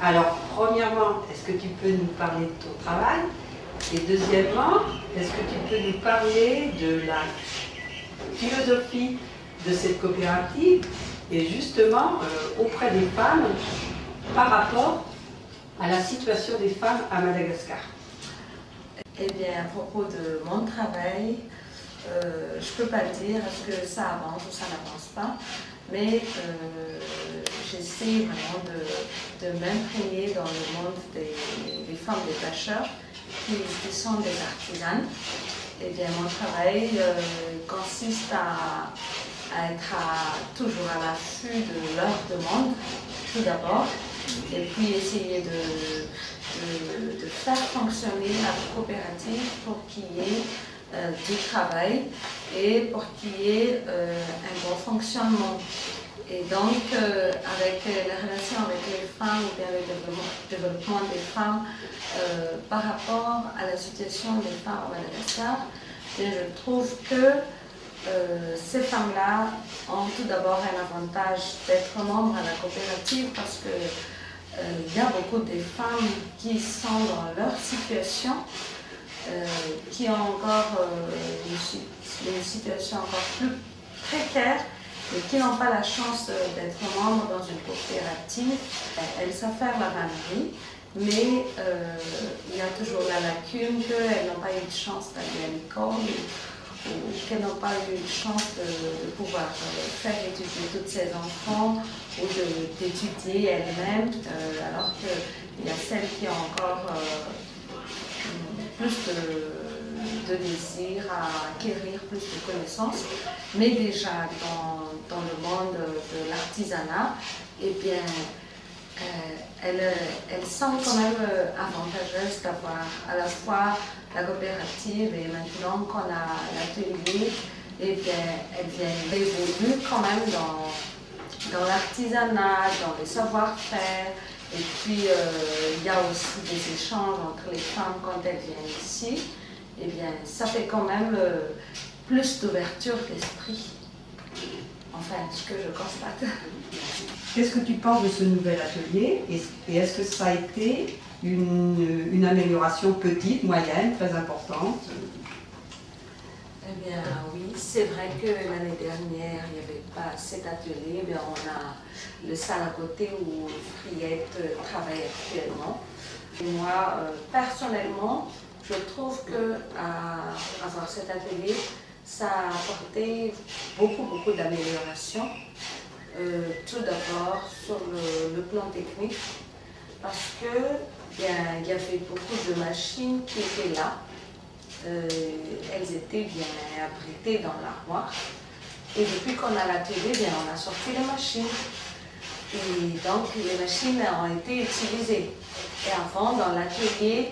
Alors, premièrement, est-ce que tu peux nous parler de ton travail? Et deuxièmement, est-ce que tu peux nous parler de la philosophie de cette coopérative et justement auprès des femmes par rapport à la situation des femmes à Madagascar? Eh bien, à propos de mon travail, je ne peux pas dire est-ce que ça avance ou ça n'avance pas, mais j'essaie vraiment de m'imprégner dans le monde des femmes des pêcheurs qui sont des artisanes. Eh bien, mon travail consiste à être toujours à l'affût de leurs demandes, tout d'abord, et puis essayer de faire fonctionner la coopérative pour qu'il y ait du travail et pour qu'il y ait un bon fonctionnement. Et donc, avec la relation avec les femmes ou bien le développement des femmes par rapport à la situation des femmes à Madagascar, je trouve que ces femmes-là ont tout d'abord un avantage d'être membres à la coopérative parce que il y a beaucoup de femmes qui sont dans leur situation, qui ont encore une situation encore plus précaire et qui n'ont pas la chance d'être membres dans une coopérative. Elles savent faire la vannerie, mais il y a toujours la lacune qu'elles n'ont pas eu de chance d'aller à l'école ou qu'elles n'ont pas eu de chance de pouvoir faire étudier tous ces enfants ou d'étudier elles-mêmes, alors qu'il y a celles qui ont encore plus de désir à acquérir plus de connaissances, mais déjà dans le monde de l'artisanat, eh bien, elles sont quand même avantageuses d'avoir à la fois la coopérative et maintenant qu'on a l'atelier, eh bien, elles évoluent quand même dans l'artisanat, dans les savoir-faire. Et puis, il y a aussi des échanges entre les femmes quand elles viennent ici. Eh bien, ça fait quand même plus d'ouverture d'esprit. Enfin, ce que je constate. Qu'est-ce que tu penses de ce nouvel atelier et est-ce que ça a été une amélioration petite, moyenne, très importante? Eh bien oui, c'est vrai que l'année dernière, il n'y avait pas cet atelier, mais on a le salle à côté où Friette travaille actuellement. Et moi, personnellement, je trouve qu'avoir cet atelier, ça a apporté beaucoup d'améliorations. Tout d'abord sur le plan technique, parce qu'il y avait beaucoup de machines qui étaient là. Elles étaient bien abritées dans l'armoire. Et depuis qu'on a l'atelier, on a sorti les machines. Et donc les machines ont été utilisées. Et avant, dans l'atelier,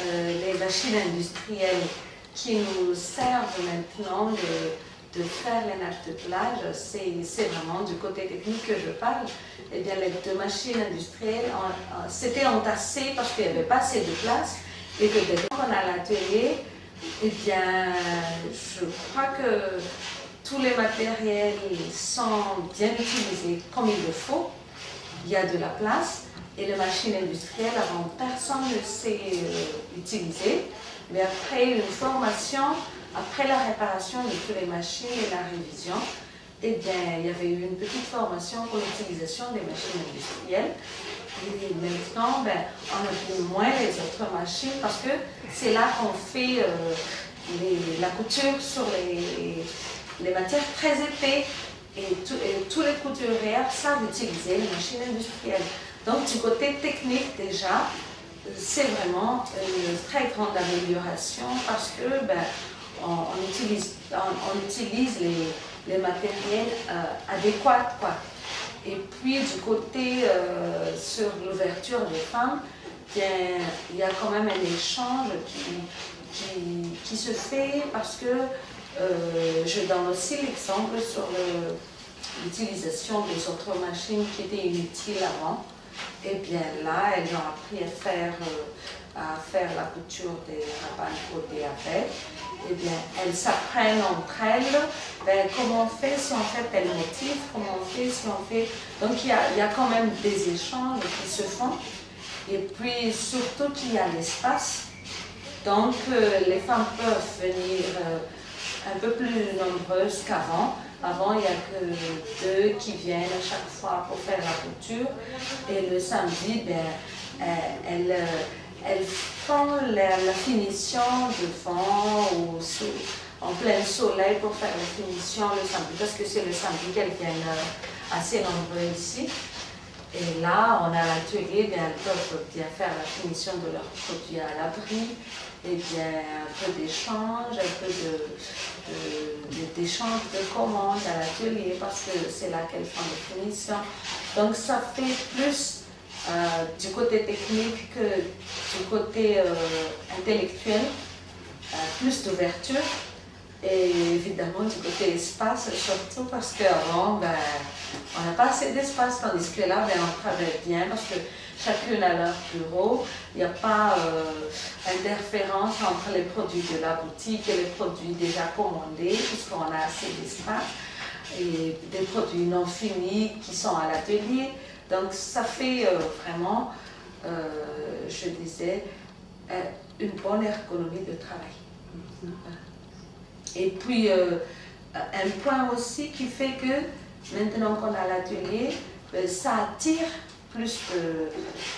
les machines industrielles qui nous servent maintenant de faire les nattes de plage, c'est vraiment du côté technique que je parle. Eh bien, les deux machines industrielles, c'était entassé parce qu'il n'y avait pas assez de place. Et que dès qu'on a l'atelier, eh bien, je crois que tous les matériels sont bien utilisés comme il le faut. Il y a de la place et les machines industrielles, avant, personne ne sait utiliser. Mais après une formation, après la réparation de toutes les machines et la révision, eh bien, il y avait eu une petite formation pour l'utilisation des machines industrielles. Et maintenant, on utilise moins les autres machines parce que c'est là qu'on fait la couture sur les matières très épais. Et tous les couturières savent utiliser les machines industrielles. Donc, du côté technique déjà, c'est vraiment une très grande amélioration parce que on utilise les matériels adéquats, quoi. Et puis du côté sur l'ouverture des femmes, bien, il y a quand même un échange qui se fait parce que je donne aussi l'exemple sur l'utilisation des autres machines qui étaient inutiles avant. Et bien là, elles ont appris à faire la couture des rabanes brodés avec. Et bien, elles s'apprennent entre elles comment on fait si on fait tel motif, comment on fait si on fait... Donc il y a quand même des échanges qui se font. Et puis surtout qu'il y a l'espace. Donc les femmes peuvent venir un peu plus nombreuses qu'avant. Avant, il n'y a que 2 qui viennent à chaque fois pour faire la couture. Et le samedi, elles font la finition devant ou en plein soleil pour faire la finition le samedi. Parce que c'est le samedi qu'elles viennent assez nombreux ici. Et là, on a l'atelier, elles peuvent bien faire la finition de leurs produits à l'abri. Et bien, un peu d'échange, un peu d'échange de commandes à l'atelier parce que c'est là qu'elles font les finitions. Donc ça fait plus du côté technique que du côté intellectuel, plus d'ouverture. Et évidemment du côté espace, surtout parce qu'avant, on n'a pas assez d'espace, tandis que là, on travaille bien parce que chacune à leur bureau. Il n'y a pas d'interférence entre les produits de la boutique et les produits déjà commandés, puisqu'on a assez d'espace, et des produits non finis qui sont à l'atelier. Donc ça fait vraiment, je disais, une bonne ergonomie de travail. Et puis, un point aussi qui fait que maintenant qu'on a l'atelier, ça attire plus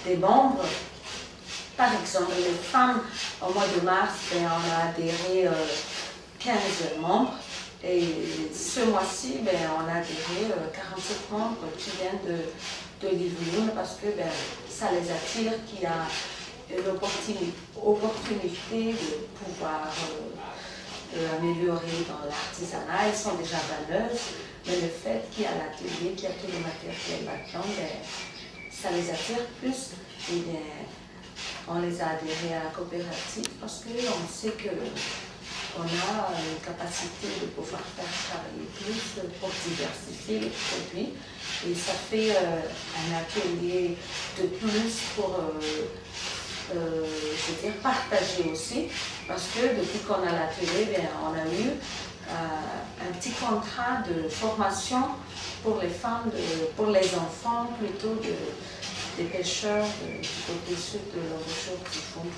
des membres. Par exemple, les femmes, au mois de mars, on a adhéré 15 membres. Et ce mois-ci, on a adhéré 47 membres qui viennent de Livourne parce que ça les attire, qu'il y a une opportunité de pouvoir améliorer dans l'artisanat. Elles sont déjà vanneuses, mais le fait qu'il y a l'atelier, qu'il y a tout le matériel là-dedans, ça les attire plus. Et on les a adhérés à la coopérative parce qu'on sait qu'on a une capacité de pouvoir faire travailler plus pour diversifier les produits. Et ça fait un atelier de plus pour je veux dire, partager aussi, parce que depuis qu'on a l'atelier, on a eu un petit contrat de formation pour les femmes, pour les enfants plutôt des pêcheurs du côté sud de l'embouchure du fond.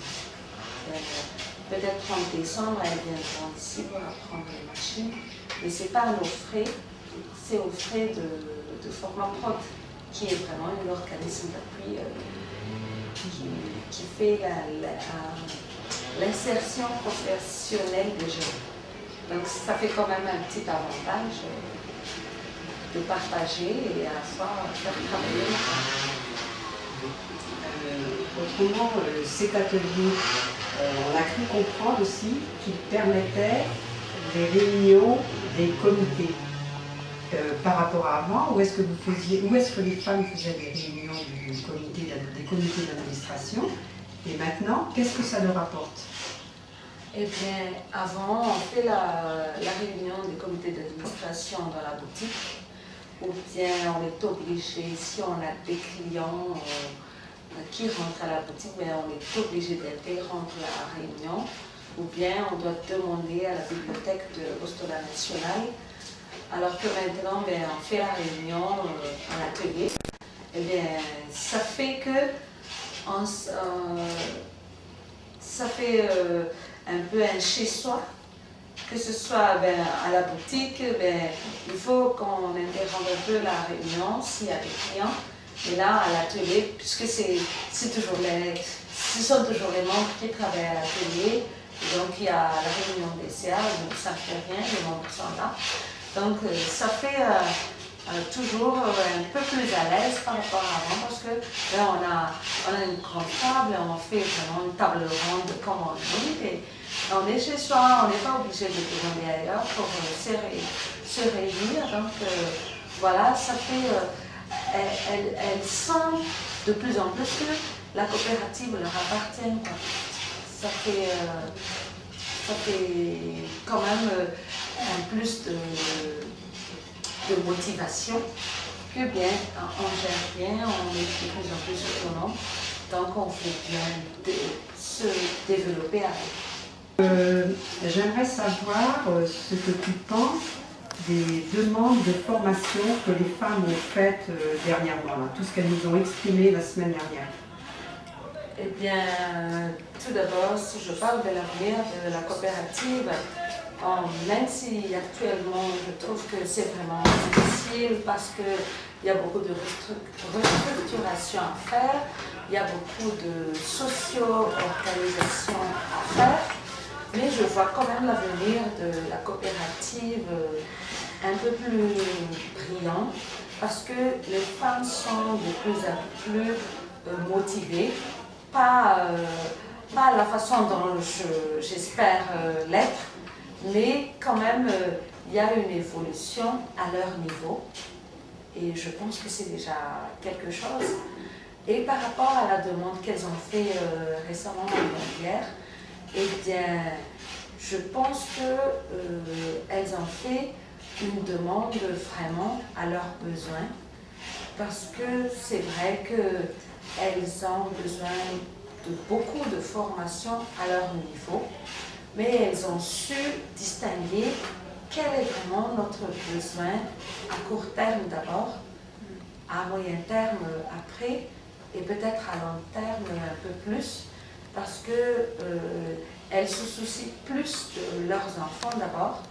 Peut-être en décembre, elles viendront ici pour apprendre les machines, mais ce n'est pas à nos frais, c'est aux frais de Format Prod, qui est vraiment un organisme d'appui qui fait l'insertion professionnelle des jeunes. Donc ça fait quand même un petit avantage de partager et à la fois faire travailler. Autrement, cet atelier, on a cru comprendre aussi qu'il permettait des réunions des comités. Par rapport à avant, où est-ce que les femmes faisaient des réunions des comités d'administration, et maintenant, qu'est-ce que ça leur apporte? Eh bien, avant, on fait la réunion des comités d'administration dans la boutique, ou bien on est obligé, si on a des clients qui rentrent à la boutique, on est obligé d'interrompre la réunion, ou bien on doit demander à la bibliothèque de l'Hostola nationale. Alors que maintenant, on fait la réunion en atelier. Eh bien, ça fait que ça fait un peu un chez-soi, que ce soit à la boutique, il faut qu'on interrompe un peu la réunion s'il y a des clients. Et là, à l'atelier, puisque ce sont toujours les membres qui travaillent à l'atelier, donc il y a la réunion des CA, donc ça ne fait rien, les membres sont là. Donc ça fait toujours un peu plus à l'aise par rapport à avant parce que là on a une grande table, on fait vraiment une table ronde comme on dit et on est chez soi, on n'est pas obligé de tourner ailleurs pour se réunir. Donc voilà, ça fait, elles sentent de plus en plus que la coopérative leur appartient. Ça fait quand même un plus de motivation que bien, on gère bien, on est de plus en plus autonome, donc on fait bien de se développer avec. J'aimerais savoir ce que tu penses des demandes de formation que les femmes ont faites dernièrement, là, tout ce qu'elles nous ont exprimé la semaine dernière. Eh bien, tout d'abord, si je parle de l'avenir de la coopérative, même si actuellement je trouve que c'est vraiment difficile parce qu'il y a beaucoup de restructuration à faire, il y a beaucoup de socio-organisation à faire, mais je vois quand même l'avenir de la coopérative un peu plus brillant parce que les femmes sont de plus en plus motivées, pas la façon dont j'espère l'être, mais quand même il y a une évolution à leur niveau et je pense que c'est déjà quelque chose. Et par rapport à la demande qu'elles ont fait récemment hier, eh bien, je pense qu'elles ont fait une demande vraiment à leurs besoins parce que c'est vrai qu'elles ont besoin de beaucoup de formation à leur niveau, mais elles ont su distinguer quel est vraiment notre besoin à court terme d'abord, à moyen terme après, et peut-être à long terme un peu plus, parce qu'elles se soucient plus de leurs enfants d'abord,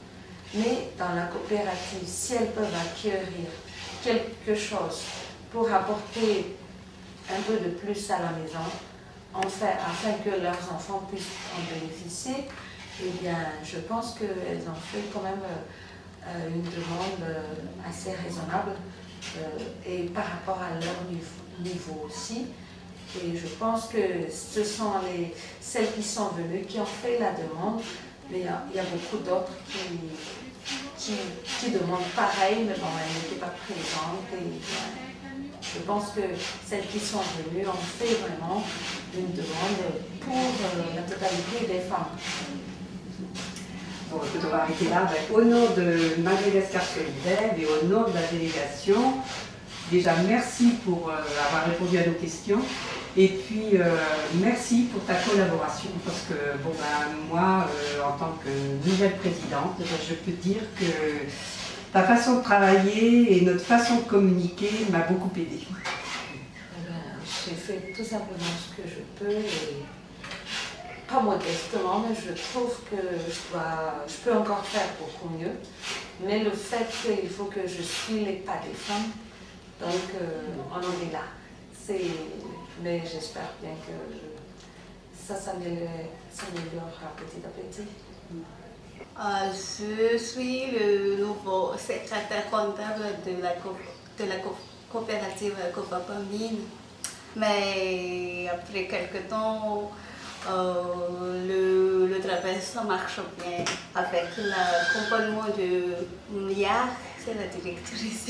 mais dans la coopérative, si elles peuvent acquérir quelque chose pour apporter un peu de plus à la maison, afin que leurs enfants puissent en bénéficier, eh bien, je pense qu'elles ont fait quand même une demande assez raisonnable et par rapport à leur niveau aussi. Et je pense que ce sont celles qui sont venues qui ont fait la demande, mais il y a beaucoup d'autres qui demandent pareil, mais bon, elles n'étaient pas présentes. Et, je pense que celles qui sont venues ont fait vraiment une demande pour la totalité des femmes. Bon, écoute, on va arrêter là. Au nom de Madagascar Solidaire et au nom de la délégation, déjà merci pour avoir répondu à nos questions. Et puis merci pour ta collaboration parce que bon, moi, en tant que nouvelle présidente, je peux dire que ta façon de travailler et notre façon de communiquer m'a beaucoup aidée. J'ai fait tout simplement ce que je peux, et pas modestement, mais je trouve que je peux encore faire beaucoup mieux. Mais le fait qu'il faut que je suive les pas des femmes, donc on en est là. Mais j'espère bien que ça s'améliorera petit à petit. Je suis le nouveau secrétaire comptable de la coopérative Copapamine. Mais après quelques temps, le travail ça marche bien avec l'accompagnement de Mia, c'est la directrice.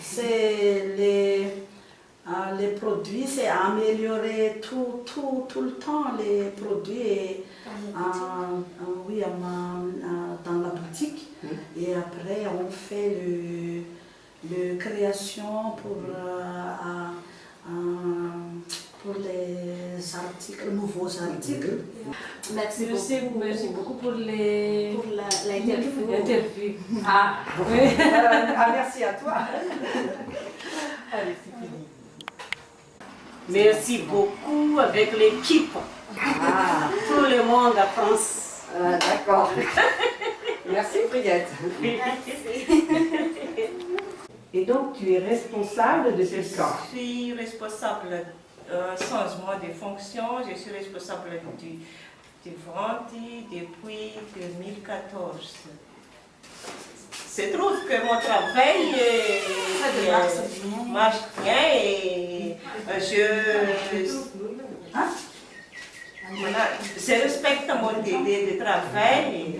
C'est les produits, c'est améliorer tout le temps les produits oui, dans la boutique. Et après on fait le création pour les articles, nouveaux articles. Merci beaucoup pour l'interview. Ah, oui. Merci à toi. Allez, c'est fini. Merci beaucoup avec l'équipe. Tout le monde à France. D'accord. Merci, Brigitte. Et donc, tu es responsable de ce camp. Je suis responsable changement de fonction. Je suis responsable du vente depuis 2014. Se trouve que mon travail marche bien et je respecte mon délai de travail.